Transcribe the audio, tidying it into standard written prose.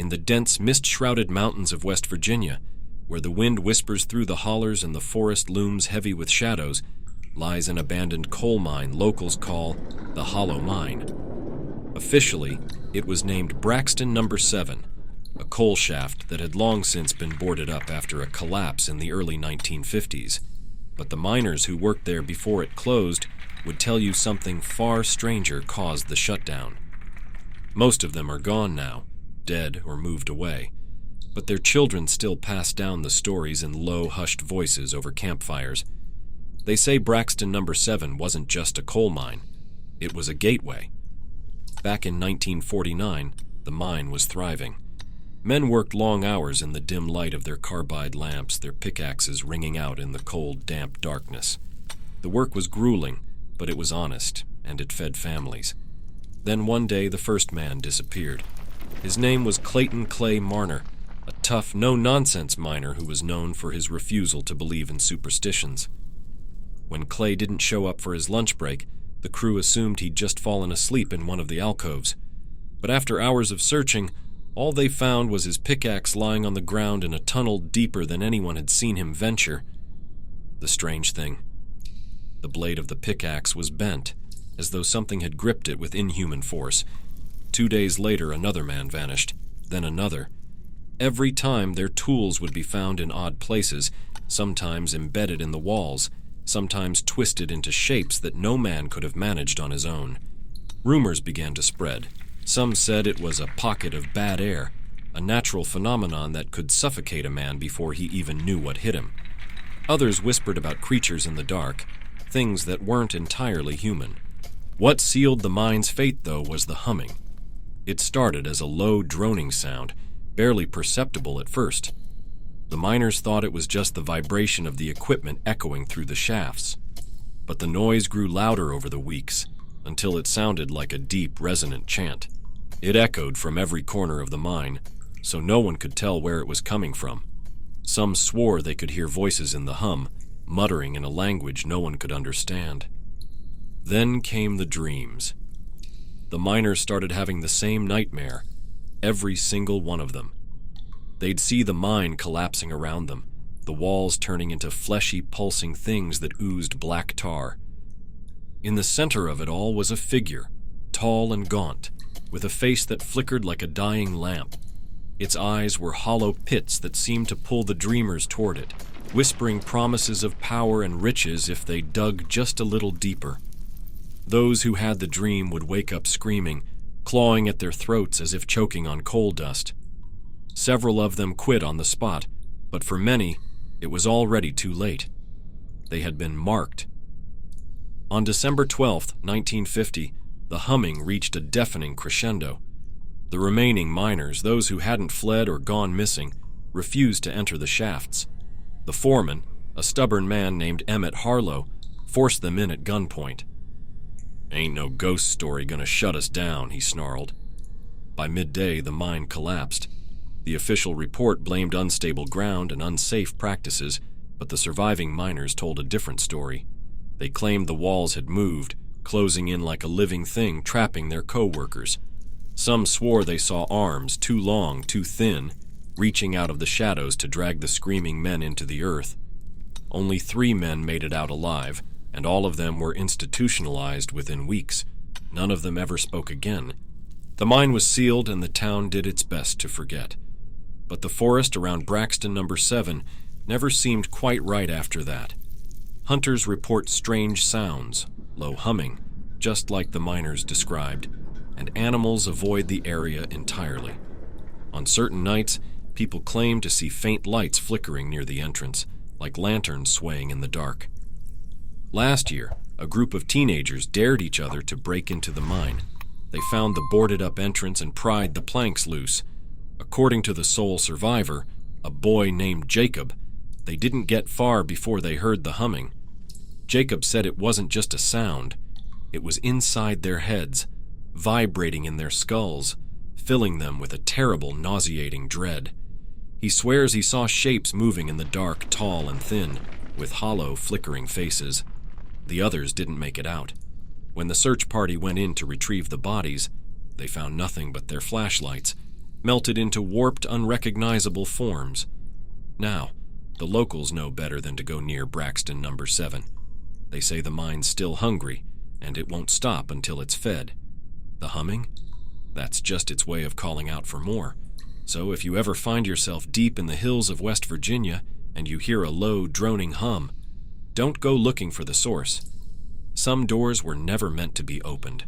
In the dense, mist-shrouded mountains of West Virginia, where the wind whispers through the hollers and the forest looms heavy with shadows, lies an abandoned coal mine locals call the Hollow Mine. Officially, it was named Braxton No. 7, a coal shaft that had long since been boarded up after a collapse in the early 1950s. But the miners who worked there before it closed would tell you something far stranger caused the shutdown. Most of them are gone now, dead or moved away, but their children still pass down the stories in low, hushed voices over campfires. They say Braxton No. 7 wasn't just a coal mine, it was a gateway. Back in 1949, the mine was thriving. Men worked long hours in the dim light of their carbide lamps, their pickaxes ringing out in the cold, damp darkness. The work was grueling, but it was honest, and it fed families. Then one day the first man disappeared. His name was Clayton Clay Marner, a tough, no-nonsense miner who was known for his refusal to believe in superstitions. When Clay didn't show up for his lunch break, the crew assumed he'd just fallen asleep in one of the alcoves. But after hours of searching, all they found was his pickaxe lying on the ground in a tunnel deeper than anyone had seen him venture. The strange thing, the blade of the pickaxe was bent, as though something had gripped it with inhuman force. 2 days later, another man vanished, then another. Every time, their tools would be found in odd places, sometimes embedded in the walls, sometimes twisted into shapes that no man could have managed on his own. Rumors began to spread. Some said it was a pocket of bad air, a natural phenomenon that could suffocate a man before he even knew what hit him. Others whispered about creatures in the dark, things that weren't entirely human. What sealed the mine's fate, though, was the humming. It started as a low, droning sound, barely perceptible at first. The miners thought it was just the vibration of the equipment echoing through the shafts. But the noise grew louder over the weeks, until it sounded like a deep, resonant chant. It echoed from every corner of the mine, so no one could tell where it was coming from. Some swore they could hear voices in the hum, muttering in a language no one could understand. Then came the dreams. The miners started having the same nightmare, every single one of them. They'd see the mine collapsing around them, the walls turning into fleshy, pulsing things that oozed black tar. In the center of it all was a figure, tall and gaunt, with a face that flickered like a dying lamp. Its eyes were hollow pits that seemed to pull the dreamers toward it, whispering promises of power and riches if they dug just a little deeper. Those who had the dream would wake up screaming, clawing at their throats as if choking on coal dust. Several of them quit on the spot, but for many, it was already too late. They had been marked. On December 12, 1950, the humming reached a deafening crescendo. The remaining miners, those who hadn't fled or gone missing, refused to enter the shafts. The foreman, a stubborn man named Emmett Harlow, forced them in at gunpoint. "Ain't no ghost story gonna shut us down," he snarled. By midday, the mine collapsed. The official report blamed unstable ground and unsafe practices, but the surviving miners told a different story. They claimed the walls had moved, closing in like a living thing, trapping their co-workers. Some swore they saw arms, too long, too thin, reaching out of the shadows to drag the screaming men into the earth. Only 3 men made it out alive, and all of them were institutionalized within weeks. None of them ever spoke again. The mine was sealed and the town did its best to forget. But the forest around Braxton No. 7 never seemed quite right after that. Hunters report strange sounds, low humming, just like the miners described, and animals avoid the area entirely. On certain nights, people claim to see faint lights flickering near the entrance, like lanterns swaying in the dark. Last year, a group of teenagers dared each other to break into the mine. They found the boarded-up entrance and pried the planks loose. According to the sole survivor, a boy named Jacob, they didn't get far before they heard the humming. Jacob said it wasn't just a sound. It was inside their heads, vibrating in their skulls, filling them with a terrible, nauseating dread. He swears he saw shapes moving in the dark, tall and thin, with hollow, flickering faces. The others didn't make it out. When the search party went in to retrieve the bodies, they found nothing but their flashlights, melted into warped, unrecognizable forms. Now, the locals know better than to go near Braxton number 7. They say the mine's still hungry, and it won't stop until it's fed. The humming? That's just its way of calling out for more. So if you ever find yourself deep in the hills of West Virginia and you hear a low, droning hum, don't go looking for the source. Some doors were never meant to be opened.